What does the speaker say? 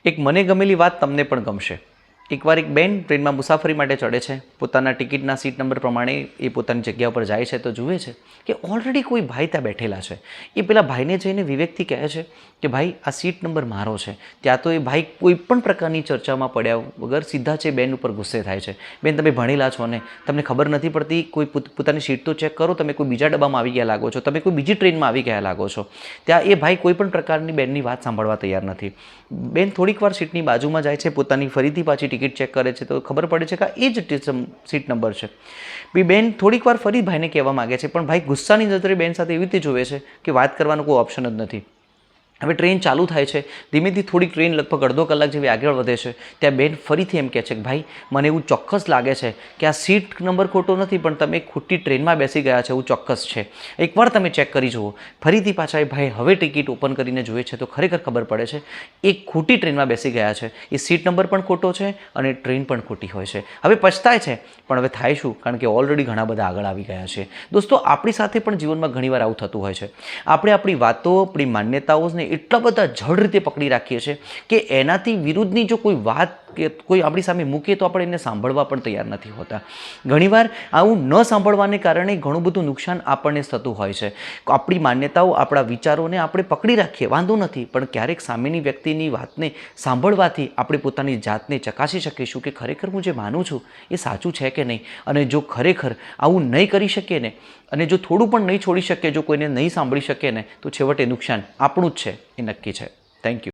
એક મને ગમેલી વાત તમને પણ ગમશે. એકવાર એક બેન ટ્રેનમાં મુસાફરી માટે ચડે છે. પોતાના ટિકિટના સીટ નંબર પ્રમાણે એ પોતાની જગ્યા પર જાય છે તો જુએ છે કે ઓલરેડી કોઈ ભાઈ ત્યાં બેઠેલા છે. એ પેલા ભાઈને જઈને વિવેકથી કહે છે કે ભાઈ આ સીટ નંબર મારો છે. ત્યાં તો એ ભાઈ કોઈ પણ પ્રકારની ચર્ચામાં પડ્યા વગર સીધા છે બેન ઉપર ગુસ્સે થાય છે. બેન, તમે ભણેલા છો ને, તમને ખબર નથી પડતી, કોઈ પોતાની સીટ તો ચેક કરો, તમે કોઈ બીજા ડબ્બામાં આવી ગયા લાગો છો, તમે કોઈ બીજી ટ્રેનમાં આવી ગયા લાગો છો. ત્યાં એ ભાઈ કોઈ પણ પ્રકારની બેનની વાત સાંભળવા તૈયાર નથી. બેન થોડીક વાર સીટની બાજુમાં જાય છે, પોતાની ફરીથી પાછી ટિકિટ ચેક કરે છે તો ખબર પડે છે કે એ જ સીટ નંબર છે. બેન થોડીક વાર ફરી ભાઈને કહેવા માગે છે, પણ ભાઈ ગુસ્સાની નજરે બેન સાથે એવી રીતે જોવે છે કે વાત કરવાનો કોઈ ઓપ્શન જ નથી. હવે ટ્રેન ચાલુ થાય છે. ધીમેથી થોડી ટ્રેન લગભગ અડધો કલાક જેવી આગળ વધે છે. ત્યાં બેન ફરીથી એમ કહે છે કે ભાઈ, મને એવું ચોક્કસ લાગે છે કે આ સીટ નંબર ખોટો નથી, પણ તમે ખોટી ટ્રેનમાં બેસી ગયા છે એવું ચોક્કસ છે. એકવાર તમે ચેક કરી જુઓ. ફરીથી પાછા એ ભાઈ હવે ટિકિટ ઓપન કરીને જોઈએ છે તો ખરેખર ખબર પડે છે એ ખોટી ટ્રેનમાં બેસી ગયા છે. એ સીટ નંબર પણ ખોટો છે અને ટ્રેન પણ ખોટી હોય છે. હવે પછતાય છે, પણ હવે થાય શું, કારણ કે ઓલરેડી ઘણા બધા આગળ આવી ગયા છે. દોસ્તો, આપણી સાથે પણ જીવનમાં ઘણીવાર આવું થતું હોય છે. આપણે આપણી વાતો, આપણી માન્યતાઓને એટલા બધા જડ રીતે પકડી રાખીએ છીએ કે એનાથી વિરુદ્ધની જો કોઈ વાત કે કોઈ આપણી સામે મૂકે તો આપણે એને સાંભળવા પણ તૈયાર નથી હોતા. ઘણીવાર આવું ન સાંભળવાને કારણે ઘણું બધું નુકસાન આપણને થતું હોય છે. આપણી માન્યતાઓ, આપણા વિચારોને આપણે પકડી રાખીએ, વાંધો નથી, પણ ક્યારેક સામેની વ્યક્તિની વાતને સાંભળવાથી આપણે પોતાની જાતને ચકાસી શકીશું કે ખરેખર હું જે માનું છું એ સાચું છે કે નહીં. અને જો ખરેખર આવું નહીં કરી શકીએ ને, અને જો થોડું પણ નહીં છોડી શકીએ, જો કોઈને નહીં સાંભળી શકીએ ને, તો છેવટે નુકસાન આપણું જ છે, એ નક્કી છે. Thank you.